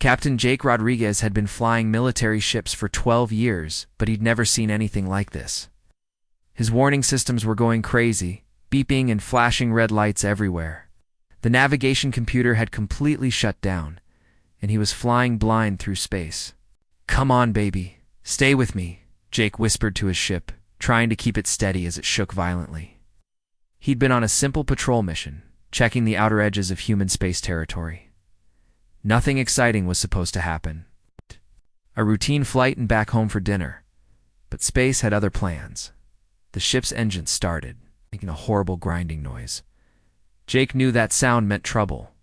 Captain Jake Rodriguez had been flying military ships for 12 years, but he'd never seen anything like this. His warning systems were going crazy, beeping and flashing red lights everywhere. The navigation computer had completely shut down, and he was flying blind through space. "Come on, baby. Stay with me," Jake whispered to his ship, trying to keep it steady as it shook violently. He'd been on a simple patrol mission, checking the outer edges of human space territory. Nothing exciting was supposed to happen. A routine flight and back home for dinner. But space had other plans. The ship's engine started, making a horrible grinding noise. Jake knew that sound meant trouble.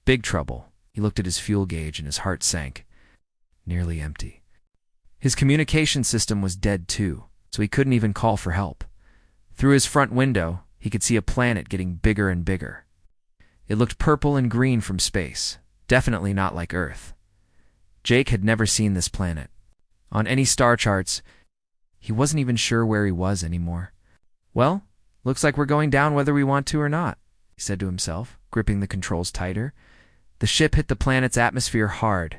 Big trouble. He looked at his fuel gauge and his heart sank. Nearly empty. His communication system was dead too, so he couldn't even call for help. Through his front window, he could see a planet getting bigger and bigger. It looked purple and green from space, definitely not like Earth. Jake had never seen this planet. On any star charts, he wasn't even sure where he was anymore. "Well, looks like we're going down whether we want to or not," he said to himself, gripping the controls tighter. The ship hit the planet's atmosphere hard.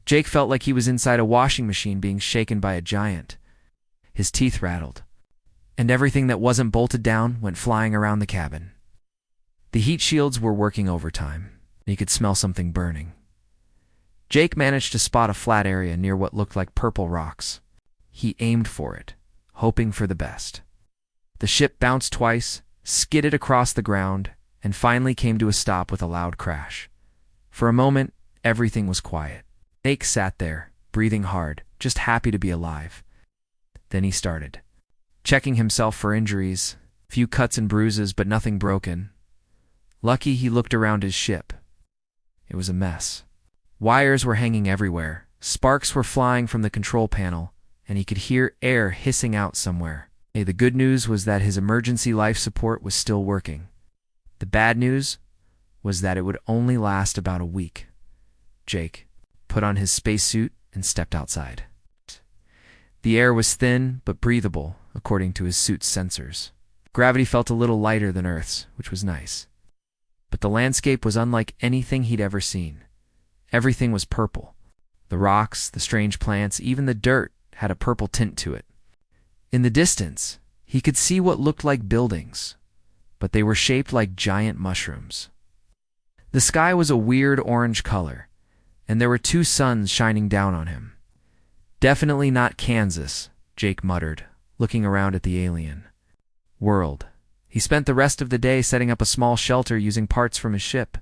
Jake felt like he was inside a washing machine being shaken by a giant. His teeth rattled, and everything that wasn't bolted down went flying around the cabin. The heat shields were working overtime, and he could smell something burning. Jake managed to spot a flat area near what looked like purple rocks. He aimed for it, hoping for the best. The ship bounced twice, skidded across the ground, and finally came to a stop with a loud crash. For a moment, everything was quiet. Jake sat there, breathing hard, just happy to be alive. Then he started, checking himself for injuries, a few cuts and bruises, but nothing broken. Lucky he looked around his ship. It was a mess. Wires were hanging everywhere, sparks were flying from the control panel, and he could hear air hissing out somewhere. The good news was that his emergency life support was still working. The bad news was that it would only last about a week. Jake put on his spacesuit and stepped outside. The air was thin but breathable, according to his suit's sensors. Gravity felt a little lighter than Earth's, which was nice. But the landscape was unlike anything he'd ever seen. Everything was purple. The rocks, the strange plants, even the dirt had a purple tint to it. In the distance, he could see what looked like buildings, but they were shaped like giant mushrooms. The sky was a weird orange color, and there were two suns shining down on him. "Definitely not Kansas," Jake muttered, looking around at the alien world. He spent the rest of the day setting up a small shelter using parts from his ship.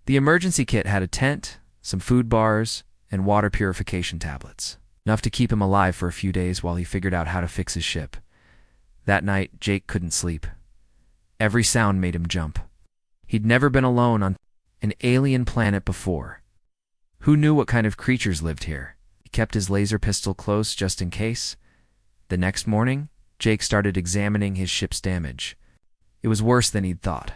The emergency kit had a tent, some food bars, and water purification tablets, enough to keep him alive for a few days while he figured out how to fix his ship. That night, Jake couldn't sleep. Every sound made him jump. He'd never been alone on an alien planet before. Who knew what kind of creatures lived here? He kept his laser pistol close just in case. The next morning, Jake started examining his ship's damage. It was worse than he'd thought.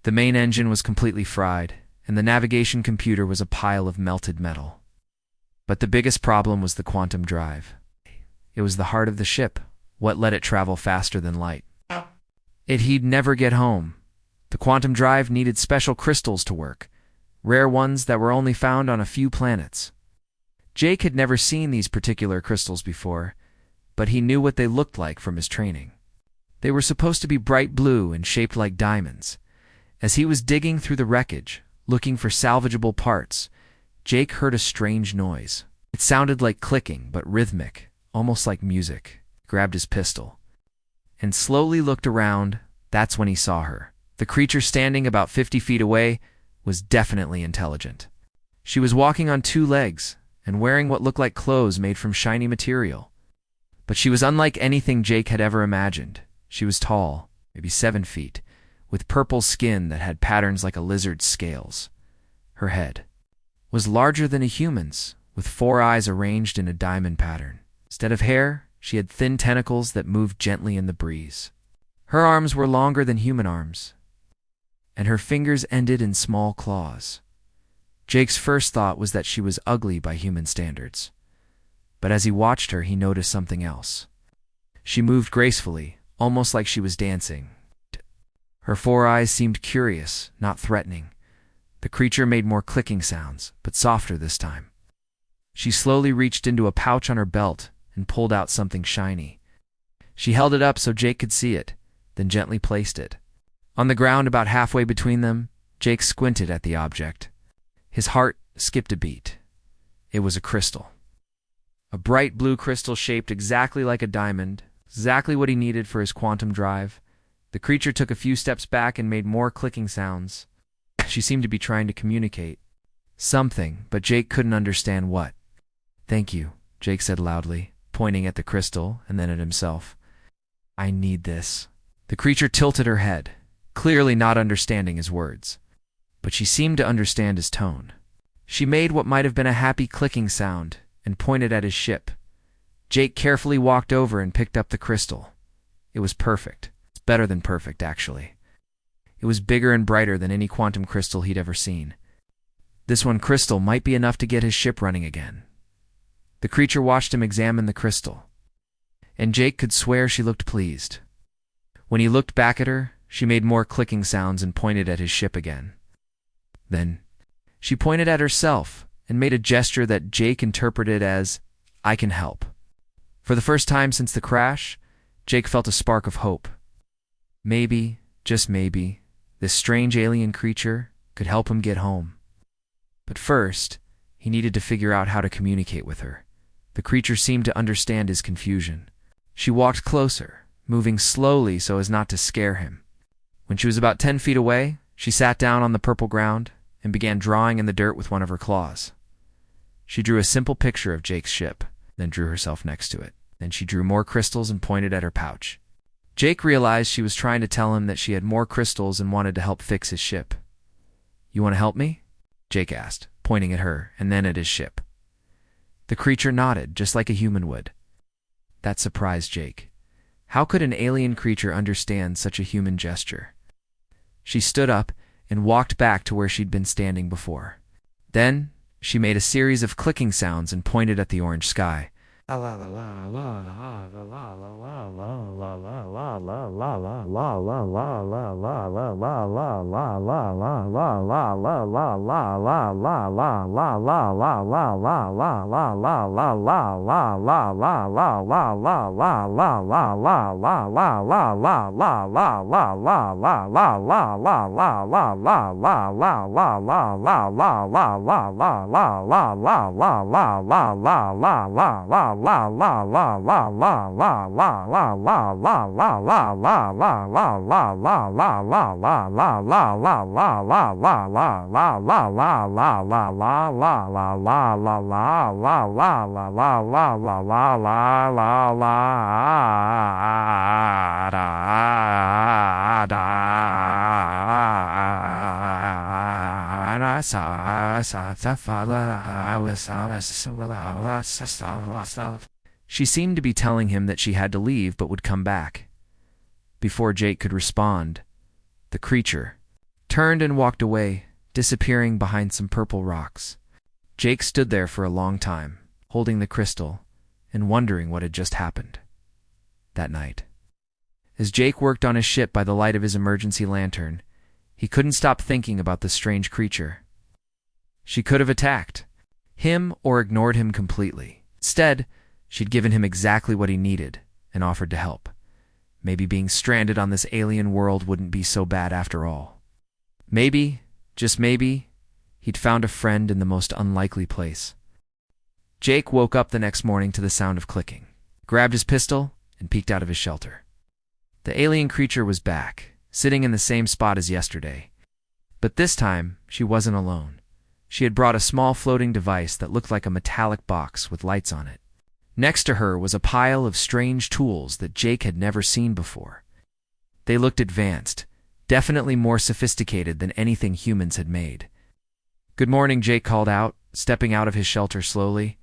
The main engine was completely fried, and the navigation computer was a pile of melted metal. But the biggest problem was the quantum drive. It was the heart of the ship, what let it travel faster than light. He'd never get home. The quantum drive needed special crystals to work, rare ones that were only found on a few planets. Jake had never seen these particular crystals before, but he knew what they looked like from his training. They were supposed to be bright blue and shaped like diamonds. As he was digging through the wreckage, looking for salvageable parts, Jake heard a strange noise. It sounded like clicking, but rhythmic, almost like music. He grabbed his pistol and slowly looked around. That's when he saw her. The creature standing about 50 feet away was definitely intelligent. She was walking on two legs and wearing what looked like clothes made from shiny material. But she was unlike anything Jake had ever imagined. She was tall, maybe 7 feet, with purple skin that had patterns like a lizard's scales. Her head was larger than a human's, with 4 eyes arranged in a diamond pattern. Instead of hair, she had thin tentacles that moved gently in the breeze. Her arms were longer than human arms, and her fingers ended in small claws. Jake's first thought was that she was ugly by human standards. But as he watched her, he noticed something else. She moved gracefully, almost like she was dancing. Her 4 eyes seemed curious, not threatening. The creature made more clicking sounds, but softer this time. She slowly reached into a pouch on her belt and pulled out something shiny. She held it up so Jake could see it, then gently placed it. On the ground about halfway between them, Jake squinted at the object. His heart skipped a beat. It was a crystal. A bright blue crystal shaped exactly like a diamond, exactly what he needed for his quantum drive. The creature took a few steps back and made more clicking sounds. She seemed to be trying to communicate something, but Jake couldn't understand what. "Thank you," Jake said loudly, pointing at the crystal and then at himself. "I need this." The creature tilted her head, clearly not understanding his words. But she seemed to understand his tone. She made what might have been a happy clicking sound and pointed at his ship. Jake carefully walked over and picked up the crystal. It was perfect. It's better than perfect, actually. It was bigger and brighter than any quantum crystal he'd ever seen. This one crystal might be enough to get his ship running again. The creature watched him examine the crystal, and Jake could swear she looked pleased. When he looked back at her, she made more clicking sounds and pointed at his ship again. Then, she pointed at herself and made a gesture that Jake interpreted as, "I can help." For the first time since the crash, Jake felt a spark of hope. Maybe, just maybe, this strange alien creature could help him get home. But first, he needed to figure out how to communicate with her. The creature seemed to understand his confusion. She walked closer, moving slowly so as not to scare him. When she was about 10 feet away, she sat down on the purple ground and began drawing in the dirt with one of her claws. She drew a simple picture of Jake's ship, then drew herself next to it. Then she drew more crystals and pointed at her pouch. Jake realized she was trying to tell him that she had more crystals and wanted to help fix his ship. "You want to help me?" Jake asked, pointing at her and then at his ship. The creature nodded, just like a human would. That surprised Jake. How could an alien creature understand such a human gesture? She stood up and walked back to where she'd been standing before. Then, she made a series of clicking sounds and pointed at the orange sky. She seemed to be telling him that she had to leave but would come back. Before Jake could respond, the creature turned and walked away, disappearing behind some purple rocks. Jake stood there for a long time, holding the crystal and wondering what had just happened. That night, as Jake worked on his ship by the light of his emergency lantern, he couldn't stop thinking about the strange creature. She could have attacked him or ignored him completely. Instead, she'd given him exactly what he needed and offered to help. Maybe being stranded on this alien world wouldn't be so bad after all. Maybe, just maybe, he'd found a friend in the most unlikely place. Jake woke up the next morning to the sound of clicking, grabbed his pistol, and peeked out of his shelter. The alien creature was back, sitting in the same spot as yesterday. But this time, she wasn't alone. She had brought a small floating device that looked like a metallic box with lights on it. Next to her was a pile of strange tools that Jake had never seen before. They looked advanced, definitely more sophisticated than anything humans had made. "Good morning," Jake called out, stepping out of his shelter slowly.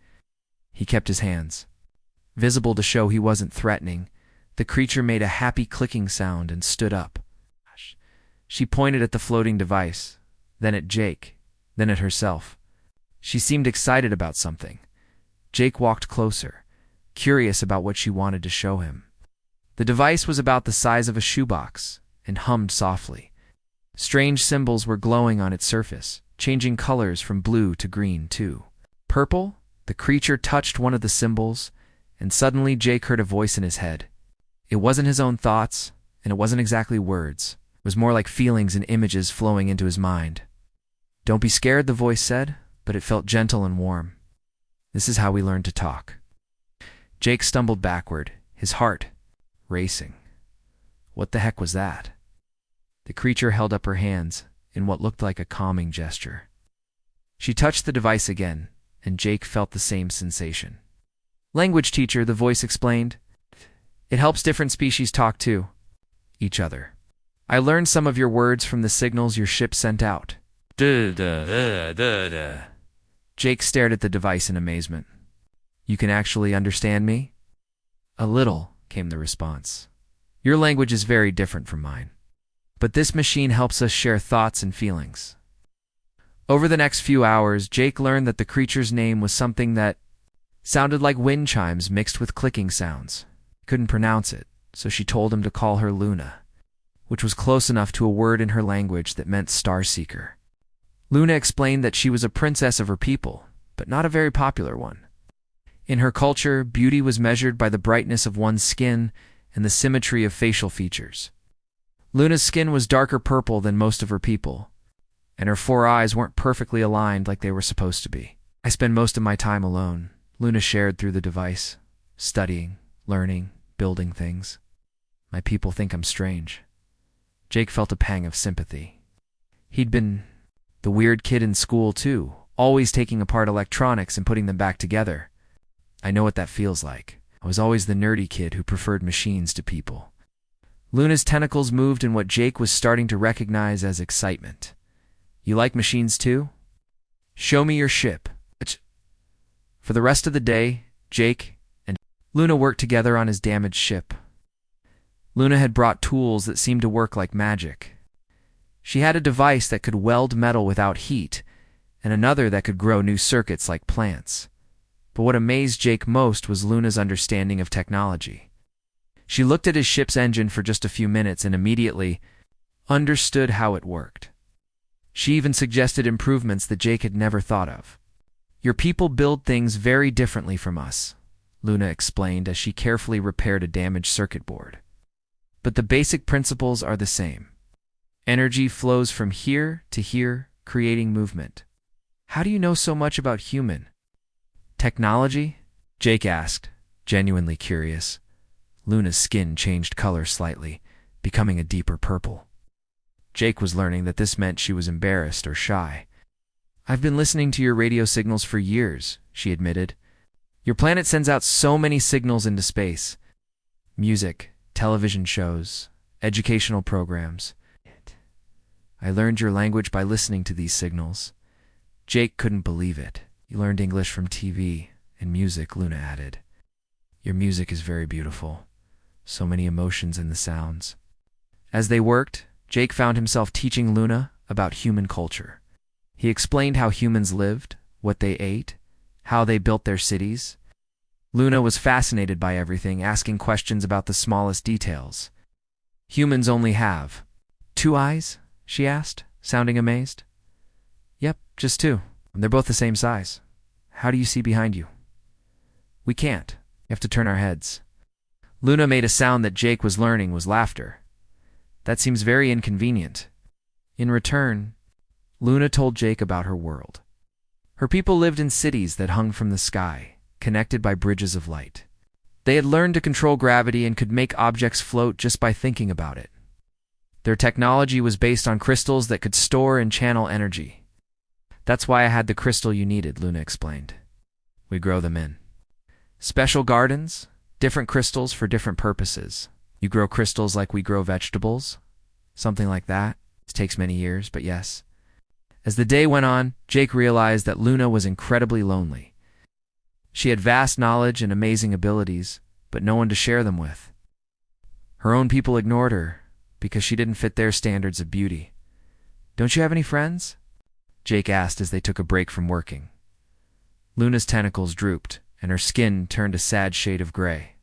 He kept his hands. Visible to show he wasn't threatening, the creature made a happy clicking sound and stood up. She pointed at the floating device, then at Jake, then at herself. She seemed excited about something. Jake walked closer, curious about what she wanted to show him. The device was about the size of a shoebox and hummed softly. Strange symbols were glowing on its surface, changing colors from blue to green, too. Purple? The creature touched one of the symbols, and suddenly Jake heard a voice in his head. It wasn't his own thoughts, and it wasn't exactly words. It was more like feelings and images flowing into his mind. "Don't be scared," the voice said, but it felt gentle and warm. "This is how we learn to talk." Jake stumbled backward, his heart racing. What the heck was that? The creature held up her hands in what looked like a calming gesture. She touched the device again, and Jake felt the same sensation. "Language teacher," the voice explained. "It helps different species talk to each other. I learned some of your words from the signals your ship sent out." Jake stared at the device in amazement. "You can actually understand me?" "A little," came the response. "Your language is very different from mine. But this machine helps us share thoughts and feelings." Over the next few hours, Jake learned that the creature's name was something that sounded like wind chimes mixed with clicking sounds. He couldn't pronounce it, so she told him to call her Luna, which was close enough to a word in her language that meant star seeker. Luna explained that she was a princess of her people, but not a very popular one. In her culture, beauty was measured by the brightness of one's skin and the symmetry of facial features. Luna's skin was darker purple than most of her people, and her 4 eyes weren't perfectly aligned like they were supposed to be. "I spend most of my time alone," Luna shared through the device, "studying, learning, building things. My people think I'm strange." Jake felt a pang of sympathy. He'd been the weird kid in school too, always taking apart electronics and putting them back together. "I know what that feels like. I was always the nerdy kid who preferred machines to people." Luna's tentacles moved in what Jake was starting to recognize as excitement. "You like machines too? Show me your ship." For the rest of the day, Jake and Luna worked together on his damaged ship. Luna had brought tools that seemed to work like magic. She had a device that could weld metal without heat, and another that could grow new circuits like plants. But what amazed Jake most was Luna's understanding of technology. She looked at his ship's engine for just a few minutes and immediately understood how it worked. She even suggested improvements that Jake had never thought of. "Your people build things very differently from us," Luna explained as she carefully repaired a damaged circuit board. "But the basic principles are the same. Energy flows from here to here, creating movement." "How do you know so much about human technology?" Jake asked, genuinely curious. Luna's skin changed color slightly, becoming a deeper purple. Jake was learning that this meant she was embarrassed or shy. "I've been listening to your radio signals for years," she admitted. "Your planet sends out so many signals into space. Music, television shows, educational programs. I learned your language by listening to these signals." Jake couldn't believe it. "You learned English from TV and music," Luna added. "Your music is very beautiful. So many emotions in the sounds." As they worked, Jake found himself teaching Luna about human culture. He explained how humans lived, what they ate, how they built their cities. Luna was fascinated by everything, asking questions about the smallest details. "Humans only have 2 eyes?" she asked, sounding amazed. "Yep, just 2. They're both the same size. How do you see behind you?" "We can't. You have to turn our heads." Luna made a sound that Jake was learning was laughter. "That seems very inconvenient." In return, Luna told Jake about her world. Her people lived in cities that hung from the sky, connected by bridges of light. They had learned to control gravity and could make objects float just by thinking about it. Their technology was based on crystals that could store and channel energy. "That's why I had the crystal you needed," Luna explained. "We grow them in special gardens, different crystals for different purposes. You grow crystals like we grow vegetables?" "Something like that. It takes many years, but yes." As the day went on, Jake realized that Luna was incredibly lonely. She had vast knowledge and amazing abilities, but no one to share them with. Her own people ignored her because she didn't fit their standards of beauty. "Don't you have any friends?" Jake asked as they took a break from working. Luna's tentacles drooped, and her skin turned a sad shade of gray.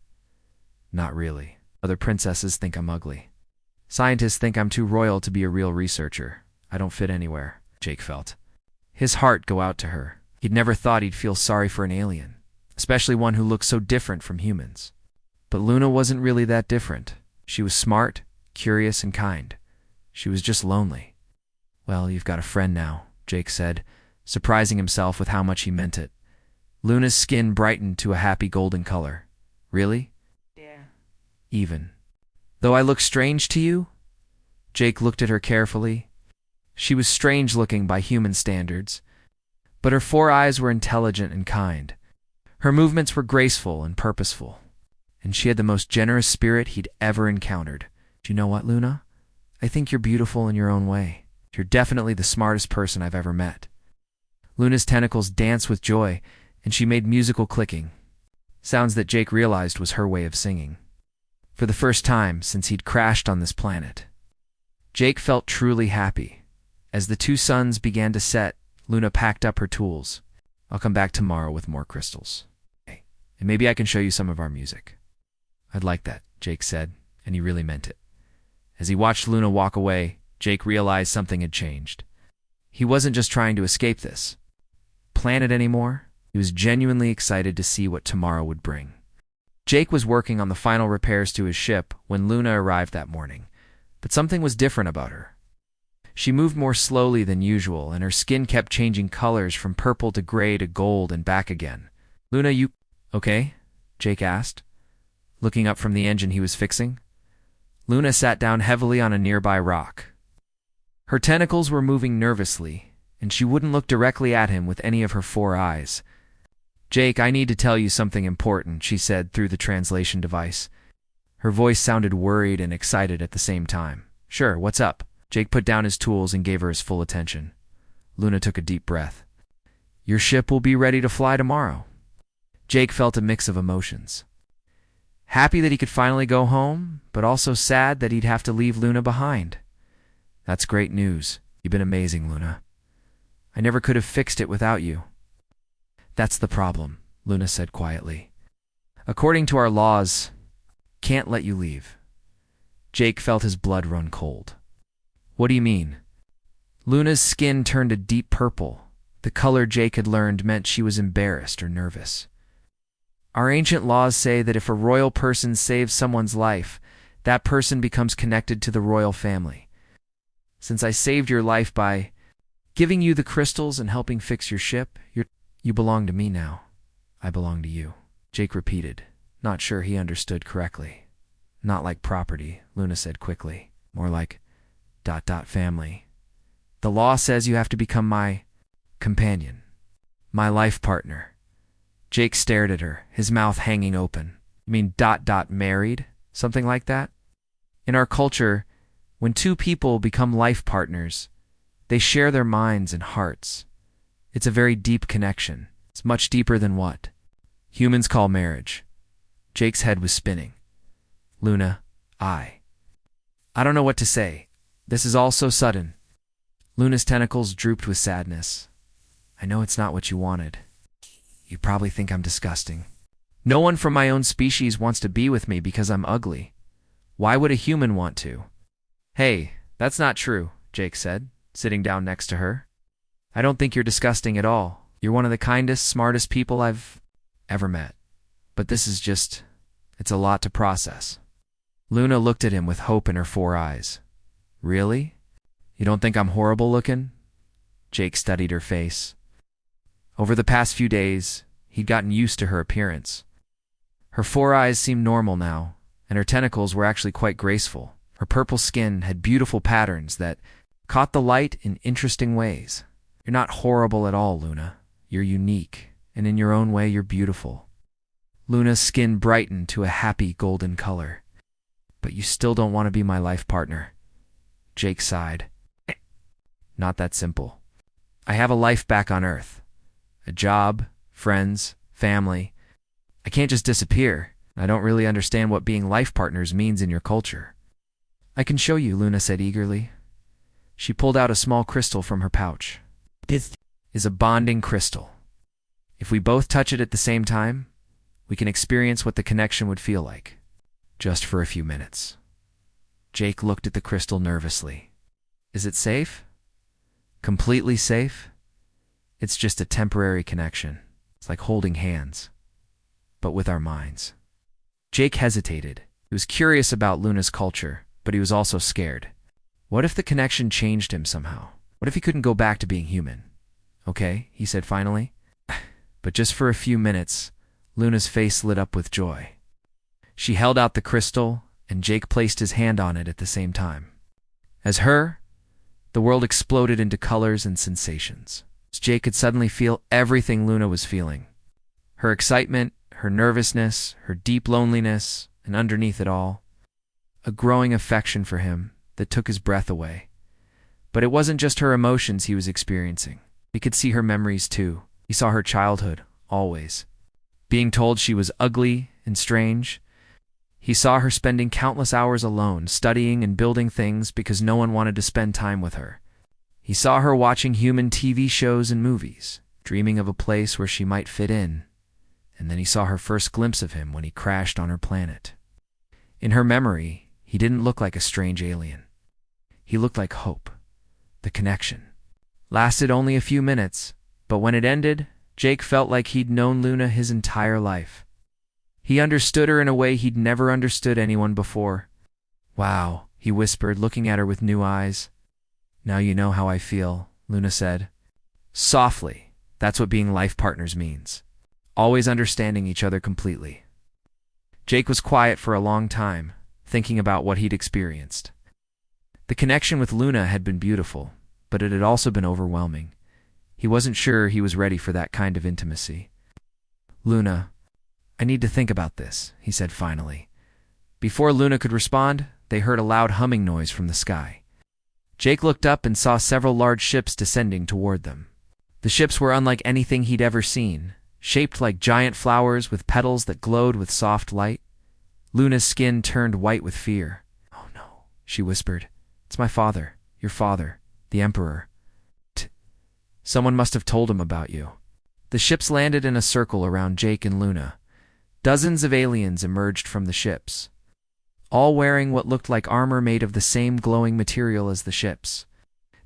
"Not really. Other princesses think I'm ugly. Scientists think I'm too royal to be a real researcher. I don't fit anywhere," Jake felt. his heart go out to her. He'd never thought he'd feel sorry for an alien, especially one who looked so different from humans. But Luna wasn't really that different. She was smart, curious, and kind. She was just lonely. "Well, you've got a friend now," Jake said, surprising himself with how much he meant it. Luna's skin brightened to a happy golden color. "Really?" Yeah. "Even though I look strange to you?" Jake looked at her carefully. She was strange looking by human standards, but her 4 eyes were intelligent and kind. Her movements were graceful and purposeful, and she had the most generous spirit he'd ever encountered. "You know what, Luna? I think you're beautiful in your own way. You're definitely the smartest person I've ever met." Luna's tentacles danced with joy, and she made musical clicking, sounds that Jake realized was her way of singing. For the first time since he'd crashed on this planet, Jake felt truly happy. As the 2 suns began to set, Luna packed up her tools. "I'll come back tomorrow with more crystals. And maybe I can show you some of our music." "I'd like that," Jake said, and he really meant it. As he watched Luna walk away, Jake realized something had changed. He wasn't just trying to escape this planet anymore. He was genuinely excited to see what tomorrow would bring. Jake was working on the final repairs to his ship when Luna arrived that morning, but something was different about her. She moved more slowly than usual, and her skin kept changing colors from purple to gray to gold and back again. "Luna, you okay?" Jake asked, looking up from the engine he was fixing. Luna sat down heavily on a nearby rock. Her tentacles were moving nervously, and she wouldn't look directly at him with any of her 4 eyes. "Jake, I need to tell you something important," she said through the translation device. Her voice sounded worried and excited at the same time. "Sure, what's up?" Jake put down his tools and gave her his full attention. Luna took a deep breath. "Your ship will be ready to fly tomorrow." Jake felt a mix of emotions. Happy that he could finally go home, but also sad that he'd have to leave Luna behind. "That's great news. You've been amazing, Luna. I never could have fixed it without you." "That's the problem," Luna said quietly. "According to our laws, can't let you leave." Jake felt his blood run cold. "What do you mean?" Luna's skin turned a deep purple. The color Jake had learned meant she was embarrassed or nervous. "Our ancient laws say that if a royal person saves someone's life, that person becomes connected to the royal family. Since I saved your life by giving you the crystals and helping fix your ship, you belong to me now. I belong to you," Jake repeated, not sure he understood correctly. "Not like property," Luna said quickly. "More like ... family. The law says you have to become my companion, my life partner." Jake stared at her, his mouth hanging open. "You mean ... married? Something like that?" "In our culture, when 2 people become life partners, they share their minds and hearts. It's a very deep connection. It's much deeper than what humans call marriage." Jake's head was spinning. "Luna, I don't know what to say. This is all so sudden." Luna's tentacles drooped with sadness. "I know it's not what you wanted. You probably think I'm disgusting. No one from my own species wants to be with me because I'm ugly. Why would a human want to?" "Hey, that's not true," Jake said, sitting down next to her. "I don't think you're disgusting at all. You're one of the kindest, smartest people I've ever met. But this is just... it's a lot to process." Luna looked at him with hope in her 4 eyes. "Really? You don't think I'm horrible looking?" Jake studied her face. Over the past few days, he'd gotten used to her appearance. Her 4 eyes seemed normal now, and her tentacles were actually quite graceful. Her purple skin had beautiful patterns that caught the light in interesting ways. "You're not horrible at all, Luna. You're unique, and in your own way, you're beautiful." Luna's skin brightened to a happy golden color. "But you still don't want to be my life partner." Jake sighed. "Not that simple. I have a life back on Earth. A job, friends, family. I can't just disappear. I don't really understand what being life partners means in your culture." "I can show you," Luna said eagerly. She pulled out a small crystal from her pouch. "This is a bonding crystal. If we both touch it at the same time, we can experience what the connection would feel like. Just for a few minutes." Jake looked at the crystal nervously. "Is it safe? Completely safe?" It's just a temporary connection. It's like holding hands, but with our minds. Jake hesitated. He was curious about Luna's culture, but he was also scared. What if the connection changed him somehow? What if he couldn't go back to being human? Okay, he said finally. But just for a few minutes, Luna's face lit up with joy. She held out the crystal, and Jake placed his hand on it at the same time. As her, the world exploded into colors and sensations. Jake could suddenly feel everything Luna was feeling. Her excitement, her nervousness, her deep loneliness, and underneath it all, a growing affection for him that took his breath away. But it wasn't just her emotions he was experiencing. He could see her memories too. He saw her childhood, always. Being told she was ugly and strange. He saw her spending countless hours alone, studying and building things because no one wanted to spend time with her. He saw her watching human TV shows and movies, dreaming of a place where she might fit in. And then he saw her first glimpse of him when he crashed on her planet. In her memory, he didn't look like a strange alien. He looked like hope. The connection lasted only a few minutes, but when it ended, Jake felt like he'd known Luna his entire life. He understood her in a way he'd never understood anyone before. "Wow," he whispered, looking at her with new eyes. "Now you know how I feel," Luna said. Softly. That's what being life partners means. Always understanding each other completely. Jake was quiet for a long time, thinking about what he'd experienced. The connection with Luna had been beautiful, but it had also been overwhelming. He wasn't sure he was ready for that kind of intimacy. "Luna, I need to think about this," he said finally. Before Luna could respond, they heard a loud humming noise from the sky. Jake looked up and saw several large ships descending toward them. The ships were unlike anything he'd ever seen, shaped like giant flowers with petals that glowed with soft light. Luna's skin turned white with fear. "Oh no," she whispered. "It's my father, your father, the Emperor. Someone must have told him about you." The ships landed in a circle around Jake and Luna. Dozens of aliens emerged from the ships, all wearing what looked like armor made of the same glowing material as the ships.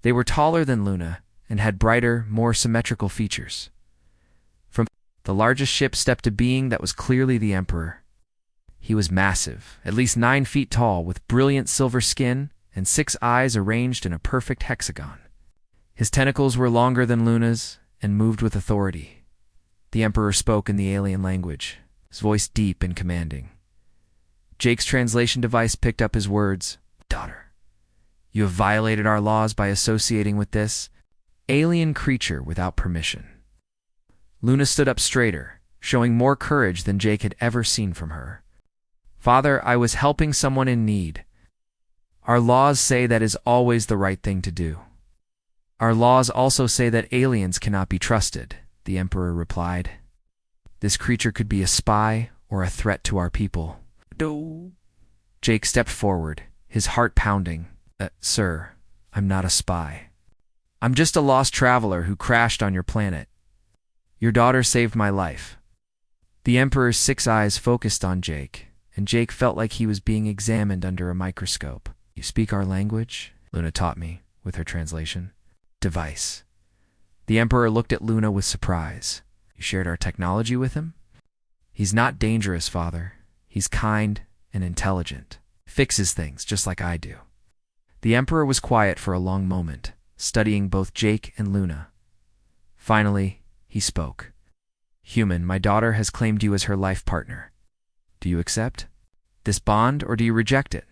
They were taller than Luna and had brighter, more symmetrical features. From the largest ship stepped a being that was clearly the Emperor. He was massive, at least 9 feet tall, with brilliant silver skin and 6 eyes arranged in a perfect hexagon. His tentacles were longer than Luna's and moved with authority. The Emperor spoke in the alien language, his voice deep and commanding. Jake's translation device picked up his words. "Daughter, you have violated our laws by associating with this alien creature without permission." Luna stood up straighter, showing more courage than Jake had ever seen from her. "Father, I was helping someone in need. Our laws say that is always the right thing to do." "Our laws also say that aliens cannot be trusted," the Emperor replied. "This creature could be a spy or a threat to our people." "No." Jake stepped forward, his heart pounding. Sir, I'm not a spy. I'm just a lost traveler who crashed on your planet. Your daughter saved my life." The Emperor's 6 eyes focused on Jake, and Jake felt like he was being examined under a microscope. "You speak our language?" Luna taught me, with her translation. "Device." The Emperor looked at Luna with surprise. "You shared our technology with him?" "He's not dangerous, Father. He's kind and intelligent. Fixes things just like I do." The Emperor was quiet for a long moment, studying both Jake and Luna. Finally, he spoke. "Human, my daughter has claimed you as her life partner. Do you accept this bond, or do you reject it?"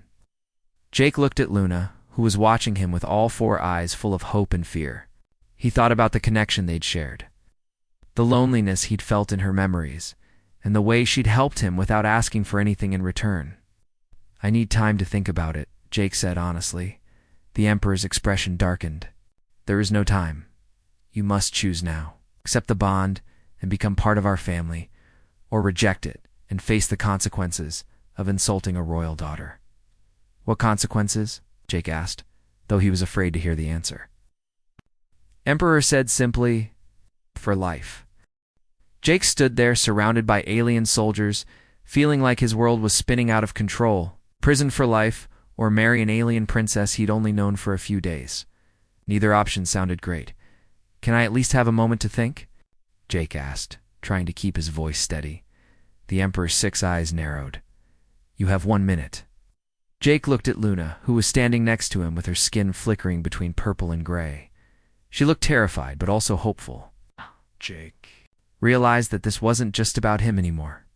Jake looked at Luna, who was watching him with all 4 eyes full of hope and fear. He thought about the connection they'd shared, the loneliness he'd felt in her memories, and the way she'd helped him without asking for anything in return. "I need time to think about it," Jake said honestly. The Emperor's expression darkened. "There is no time. You must choose now. Accept the bond and become part of our family, or reject it and face the consequences of insulting a royal daughter." "What consequences?" Jake asked, though he was afraid to hear the answer. Emperor said simply, "For life." Jake stood there surrounded by alien soldiers, feeling like his world was spinning out of control. Prison for life, or marry an alien princess he'd only known for a few days. Neither option sounded great. Can I at least have a moment to think? Jake asked, trying to keep his voice steady. The Emperor's 6 eyes narrowed. You have 1 minute. Jake looked at Luna, who was standing next to him with her skin flickering between purple and gray. She looked terrified, but also hopeful. Jake realized that this wasn't just about him anymore.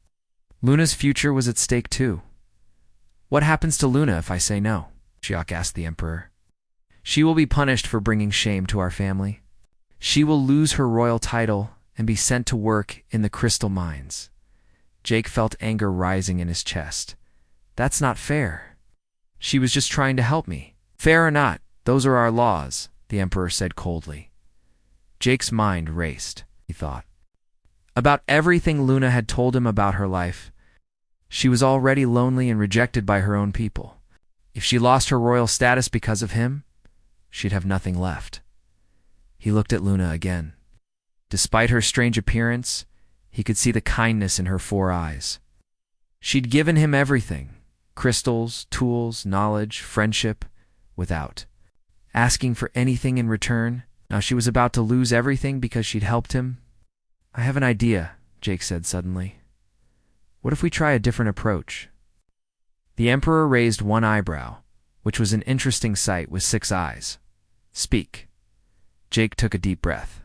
Luna's future was at stake too. What happens to Luna if I say no? Shiok asked the Emperor. She will be punished for bringing shame to our family. She will lose her royal title and be sent to work in the crystal mines. Jake felt anger rising in his chest. That's not fair. She was just trying to help me. Fair or not, those are our laws, the Emperor said coldly. Jake's mind raced, he thought, about everything Luna had told him about her life. She was already lonely and rejected by her own people. If she lost her royal status because of him, she'd have nothing left. He looked at Luna again. Despite her strange appearance, he could see the kindness in her 4 eyes. She'd given him everything: crystals, tools, knowledge, friendship, without asking for anything in return. Now she was about to lose everything because she'd helped him. I have an idea, Jake said suddenly. What if we try a different approach? The Emperor raised 1 eyebrow, which was an interesting sight with 6 eyes. Speak. Jake took a deep breath.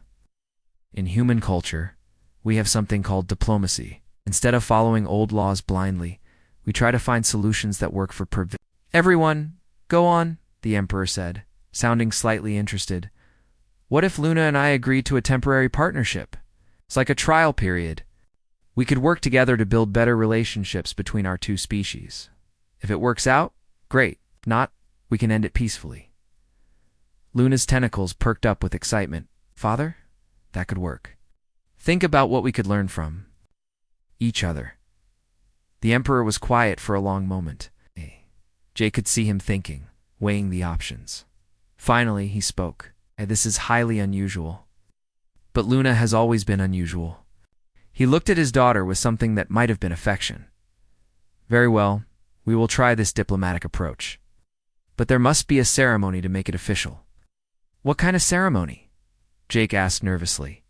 In human culture, we have something called diplomacy. Instead of following old laws blindly, we try to find solutions that work for Everyone, go on, the Emperor said, sounding slightly interested. What if Luna and I agreed to a temporary partnership? It's like a trial period. We could work together to build better relationships between our 2 species. If it works out, great. If not, we can end it peacefully. Luna's tentacles perked up with excitement. Father? That could work. Think about what we could learn from each other. The Emperor was quiet for a long moment. Jake could see him thinking, weighing the options. Finally, he spoke. This is highly unusual. But Luna has always been unusual. He looked at his daughter with something that might have been affection. Very well, we will try this diplomatic approach. But there must be a ceremony to make it official. What kind of ceremony? Jake asked nervously.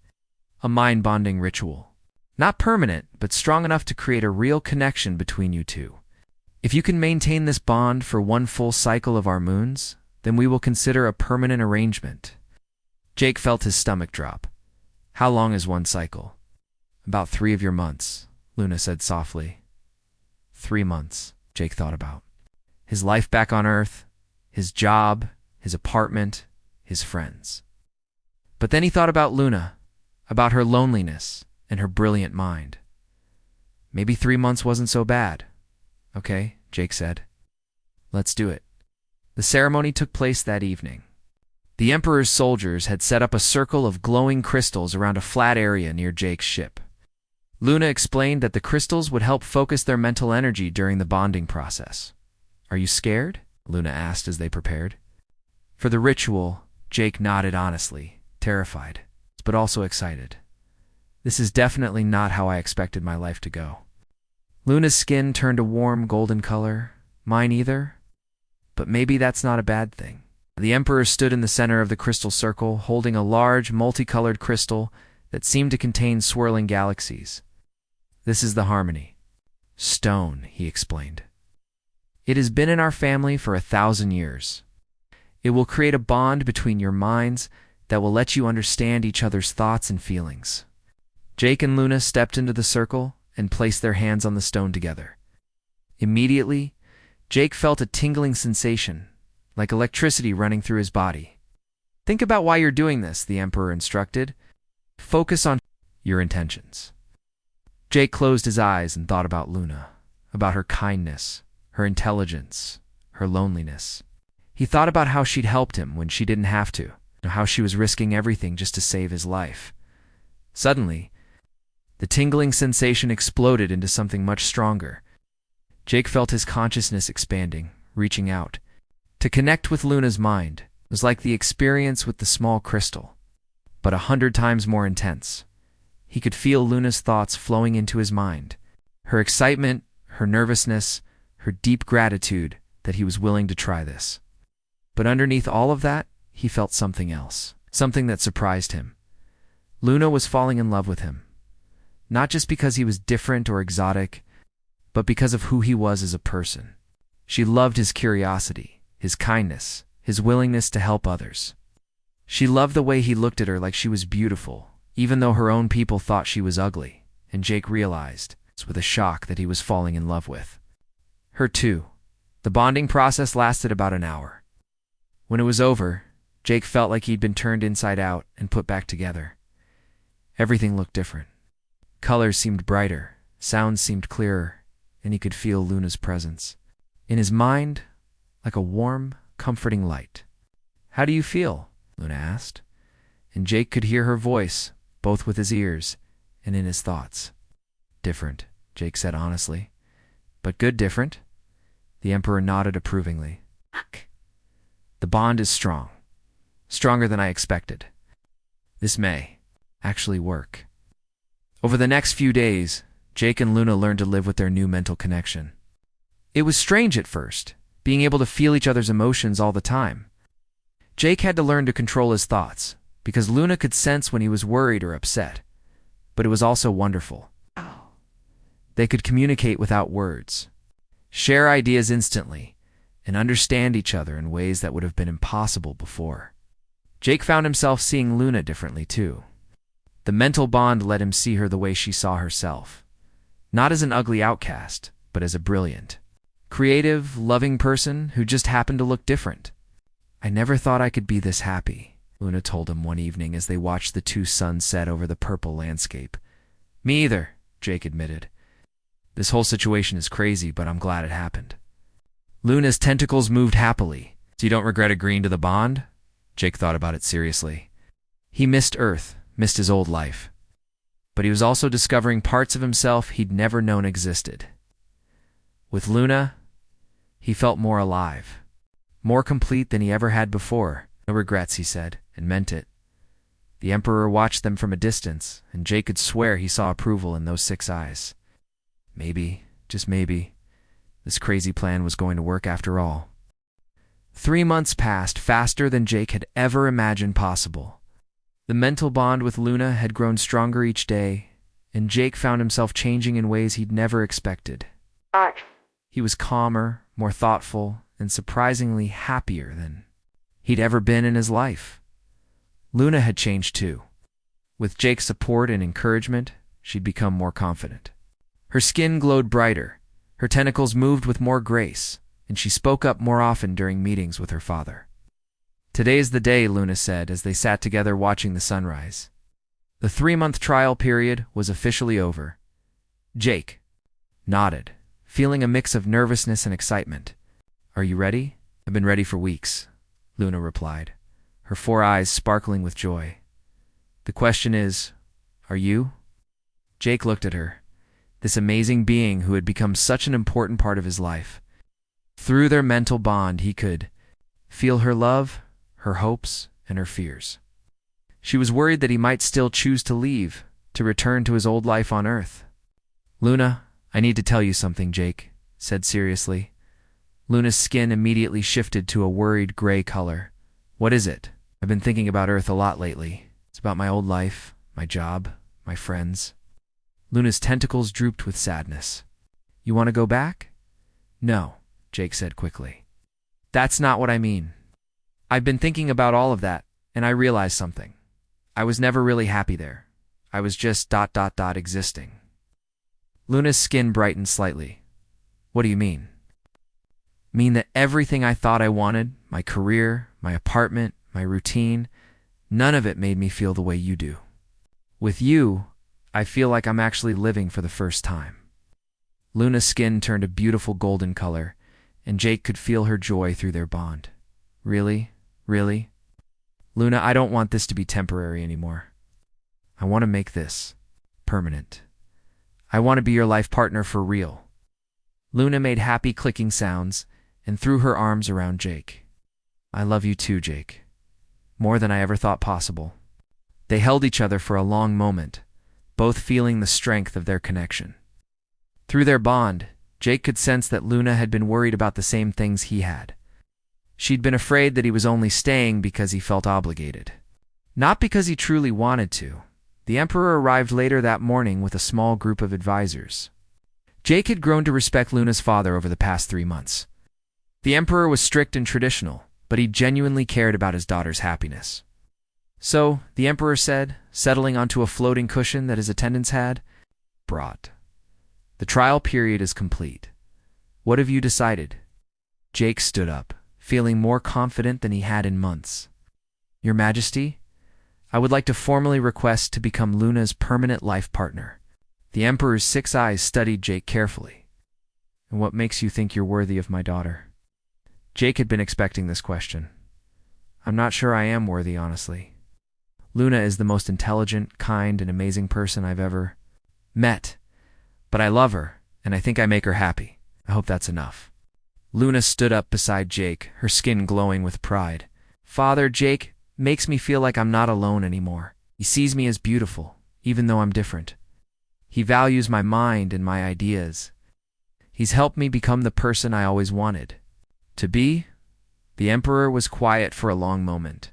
A mind-bonding ritual. Not permanent, but strong enough to create a real connection between you 2. If you can maintain this bond for 1 full cycle of our moons, then we will consider a permanent arrangement. Jake felt his stomach drop. How long is 1 cycle? About 3 of your months, Luna said softly. 3 months, Jake thought about. His life back on Earth, his job, his apartment, his friends. But then he thought about Luna, about her loneliness and her brilliant mind. Maybe 3 months wasn't so bad. Okay, Jake said. Let's do it. The ceremony took place that evening. The Emperor's soldiers had set up a circle of glowing crystals around a flat area near Jake's ship. Luna explained that the crystals would help focus their mental energy during the bonding process. Are you scared? Luna asked as they prepared. For the ritual, Jake nodded honestly, terrified, but also excited. This is definitely not how I expected my life to go. Luna's skin turned a warm golden color. Mine either. But maybe that's not a bad thing. The Emperor stood in the center of the crystal circle, holding a large, multicolored crystal that seemed to contain swirling galaxies. This is the harmony. Stone, he explained. It has been in our family for 1,000 years. It will create a bond between your minds that will let you understand each other's thoughts and feelings. Jake and Luna stepped into the circle and placed their hands on the stone together. Immediately, Jake felt a tingling sensation, like electricity running through his body. Think about why you're doing this, the Emperor instructed. Focus on your intentions. Jake closed his eyes and thought about Luna, about her kindness, her intelligence, her loneliness. He thought about how she'd helped him when she didn't have to, how she was risking everything just to save his life. Suddenly, the tingling sensation exploded into something much stronger. Jake felt his consciousness expanding, reaching out. To connect with Luna's mind was like the experience with the small crystal, but 100 times more intense. He could feel Luna's thoughts flowing into his mind, her excitement, her nervousness, her deep gratitude that he was willing to try this. But underneath all of that, he felt something else, something that surprised him. Luna was falling in love with him, not just because he was different or exotic, but because of who he was as a person. She loved his curiosity, his kindness, his willingness to help others. She loved the way he looked at her like she was beautiful, even though her own people thought she was ugly, and Jake realized, with a shock, that he was falling in love with her too. The bonding process lasted about an hour. When it was over, Jake felt like he'd been turned inside out and put back together. Everything looked different. Colors seemed brighter, sounds seemed clearer, and he could feel Luna's presence in his mind, like a warm, comforting light. "How do you feel?" Luna asked, and Jake could hear her voice, both with his ears and in his thoughts. "Different," Jake said honestly. "But good different?" The Emperor nodded approvingly. "The bond is strong. Stronger than I expected. This may actually work." Over the next few days, Jake and Luna learned to live with their new mental connection. It was strange at first, being able to feel each other's emotions all the time. Jake had to learn to control his thoughts, because Luna could sense when he was worried or upset. But it was also wonderful. They could communicate without words, share ideas instantly, and understand each other in ways that would have been impossible before. Jake found himself seeing Luna differently too. The mental bond let him see her the way she saw herself. Not as an ugly outcast, but as a brilliant, creative, loving person who just happened to look different. "I never thought I could be this happy," Luna told him one evening as they watched the two suns set over the purple landscape. "Me either," Jake admitted. "This whole situation is crazy, but I'm glad it happened." Luna's tentacles moved happily. "So you don't regret agreeing to the bond?" Jake thought about it seriously. He missed Earth, missed his old life. But he was also discovering parts of himself he'd never known existed. With Luna, he felt more alive, more complete than he ever had before. "No regrets," he said, and meant it. The Emperor watched them from a distance, and Jake could swear he saw approval in those 6 eyes. Maybe, just maybe, this crazy plan was going to work after all. 3 months passed faster than Jake had ever imagined possible. The mental bond with Luna had grown stronger each day, and Jake found himself changing in ways he'd never expected. He was calmer, more thoughtful, and surprisingly happier than he'd ever been in his life. Luna had changed too. With Jake's support and encouragement, she'd become more confident. Her skin glowed brighter, her tentacles moved with more grace, and she spoke up more often during meetings with her father. "Today's the day," Luna said as they sat together watching the sunrise. The 3-month trial period was officially over. Jake nodded, feeling a mix of nervousness and excitement. "Are you ready?" "I've been ready for weeks," Luna replied, her 4 eyes sparkling with joy. "The question is, are you?" Jake looked at her, this amazing being who had become such an important part of his life. Through their mental bond, he could feel her love, her hopes, and her fears. She was worried that he might still choose to leave, to return to his old life on Earth. "Luna, I need to tell you something," Jake said seriously. Luna's skin immediately shifted to a worried gray color. "What is it?" "I've been thinking about Earth a lot lately. It's about my old life, my job, my friends." Luna's tentacles drooped with sadness. "You want to go back?" "No," Jake said quickly. "That's not what I mean. I've been thinking about all of that, and I realized something. I was never really happy there. I was just ... existing." Luna's skin brightened slightly. "What do you mean?" "Mean that everything I thought I wanted, my career, my apartment, my routine, none of it made me feel the way you do. With you, I feel like I'm actually living for the first time." Luna's skin turned a beautiful golden color, and Jake could feel her joy through their bond. "Really? Really?" "Luna, I don't want this to be temporary anymore. I want to make this permanent. I want to be your life partner for real." Luna made happy clicking sounds and threw her arms around Jake. "I love you too, Jake. More than I ever thought possible." They held each other for a long moment, both feeling the strength of their connection. Through their bond, Jake could sense that Luna had been worried about the same things he had. She'd been afraid that he was only staying because he felt obligated. Not because he truly wanted to, The Emperor arrived later that morning with a small group of advisors. Jake had grown to respect Luna's father over the past 3 months. The Emperor was strict and traditional, but he genuinely cared about his daughter's happiness. So, the Emperor said, settling onto a floating cushion that his attendants had, "Brought. The trial period is complete. What have you decided?" Jake stood up, feeling more confident than he had in months. "Your Majesty, I would like to formally request to become Luna's permanent life partner." The Emperor's 6 eyes studied Jake carefully. "And what makes you think you're worthy of my daughter?" Jake had been expecting this question. "I'm not sure I am worthy, honestly. Luna is the most intelligent, kind, and amazing person I've ever met. But I love her, and I think I make her happy. I hope that's enough." Luna stood up beside Jake, her skin glowing with pride. "Father, Jake makes me feel like I'm not alone anymore. He sees me as beautiful, even though I'm different. He values my mind and my ideas. He's helped me become the person I always wanted to be." The Emperor was quiet for a long moment.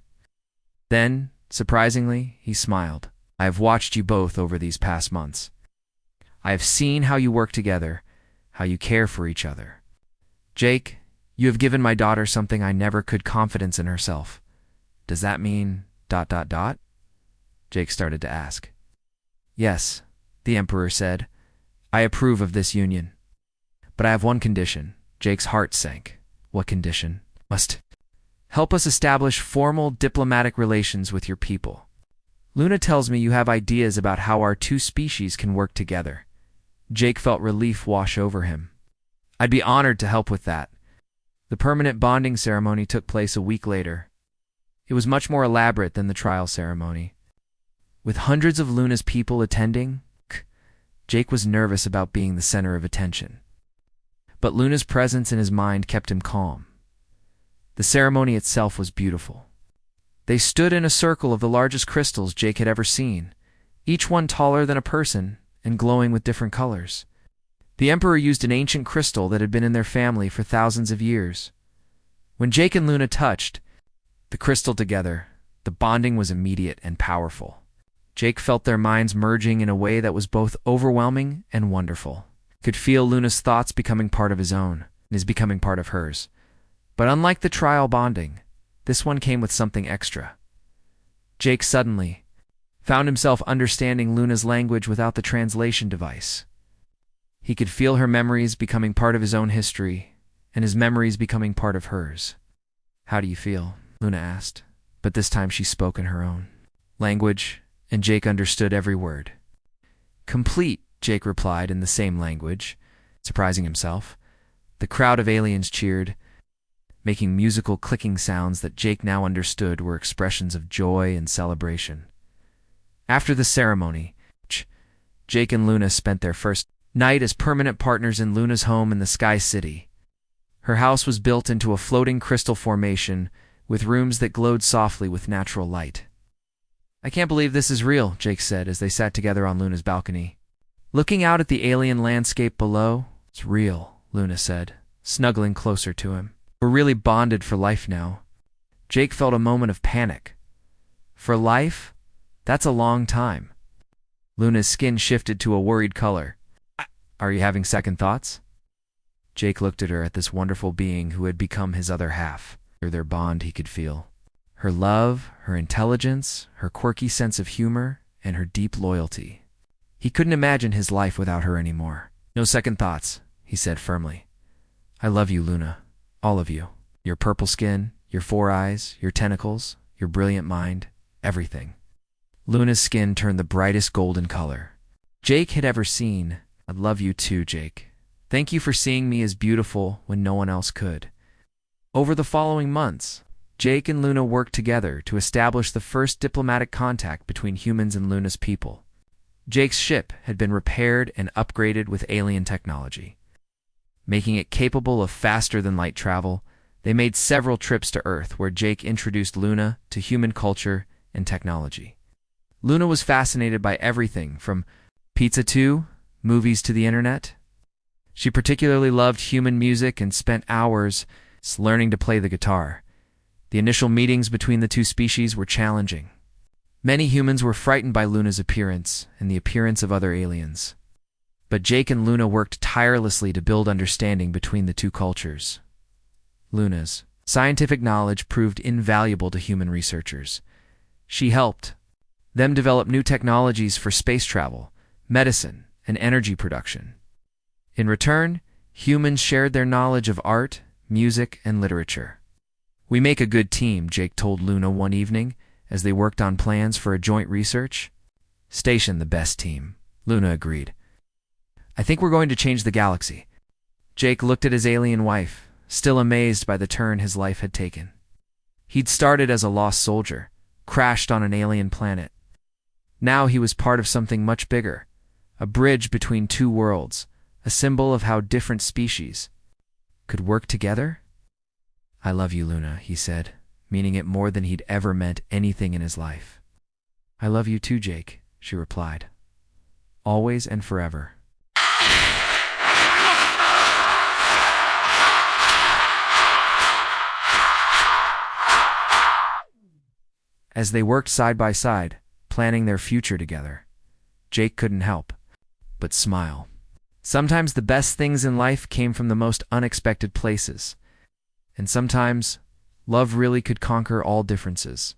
Then, surprisingly, he smiled. "I have watched you both over these past months. I have seen how you work together, how you care for each other. Jake, you have given my daughter something I never could: confidence in herself. Does that mean ... Jake started to ask. "Yes," the Emperor said. "I approve of this union. But I have one condition." Jake's heart sank. "What condition?" "Must help us establish formal diplomatic relations with your people. Luna tells me you have ideas about how our 2 species can work together." Jake felt relief wash over him. "I'd be honored to help with that." The permanent bonding ceremony took place a week later. It was much more elaborate than the trial ceremony. With hundreds of Luna's people attending, Jake was nervous about being the center of attention. But Luna's presence in his mind kept him calm. The ceremony itself was beautiful. They stood in a circle of the largest crystals Jake had ever seen, each one taller than a person and glowing with different colors. The Emperor used an ancient crystal that had been in their family for thousands of years. When Jake and Luna touched the crystal together, the bonding was immediate and powerful. Jake felt their minds merging in a way that was both overwhelming and wonderful. He could feel Luna's thoughts becoming part of his own, and his becoming part of hers. But unlike the trial bonding, this one came with something extra. Jake suddenly found himself understanding Luna's language without the translation device. He could feel her memories becoming part of his own history, and his memories becoming part of hers. "How do you feel?" Luna asked, but this time she spoke in her own language, and Jake understood every word. "Complete," Jake replied in the same language, surprising himself. The crowd of aliens cheered, making musical clicking sounds that Jake now understood were expressions of joy and celebration. After the ceremony, Jake and Luna spent their first night as permanent partners in Luna's home in the Sky City. Her house was built into a floating crystal formation with rooms that glowed softly with natural light. "I can't believe this is real," Jake said as they sat together on Luna's balcony. Looking out at the alien landscape below, "It's real," Luna said, snuggling closer to him. "We're really bonded for life now." Jake felt a moment of panic. For life? That's a long time. Luna's skin shifted to a worried color. "Are you having second thoughts?" Jake looked at her, at this wonderful being who had become his other half. Their bond he could feel. Her love, her intelligence, her quirky sense of humor, and her deep loyalty. He couldn't imagine his life without her anymore. "No second thoughts," he said firmly. "I love you, Luna. All of you. Your purple skin, your 4 eyes, your tentacles, your brilliant mind, everything." Luna's skin turned the brightest golden color Jake had ever seen. "I love you too, Jake. Thank you for seeing me as beautiful when no one else could." Over the following months, Jake and Luna worked together to establish the first diplomatic contact between humans and Luna's people. Jake's ship had been repaired and upgraded with alien technology. Making it capable of faster-than-light travel, they made several trips to Earth where Jake introduced Luna to human culture and technology. Luna was fascinated by everything from pizza to movies to the internet. She particularly loved human music and spent hours learning to play the guitar. The initial meetings between the 2 species were challenging. Many humans were frightened by Luna's appearance and the appearance of other aliens. But Jake and Luna worked tirelessly to build understanding between the two cultures. Luna's scientific knowledge proved invaluable to human researchers. She helped them develop new technologies for space travel, medicine, and energy production. In return, humans shared their knowledge of art, music, and literature. "We make a good team," Jake told Luna one evening as they worked on plans for a joint research. "Station the best team," Luna agreed. "I think we're going to change the galaxy." Jake looked at his alien wife, still amazed by the turn his life had taken. He'd started as a lost soldier, crashed on an alien planet. Now he was part of something much bigger, a bridge between two worlds, a symbol of how different species could work together. "I love you, Luna," he said, meaning it more than he'd ever meant anything in his life. "I love you too, Jake," she replied. "Always and forever." As they worked side by side, planning their future together, Jake couldn't help but smile. Sometimes the best things in life came from the most unexpected places, and sometimes love really could conquer all differences.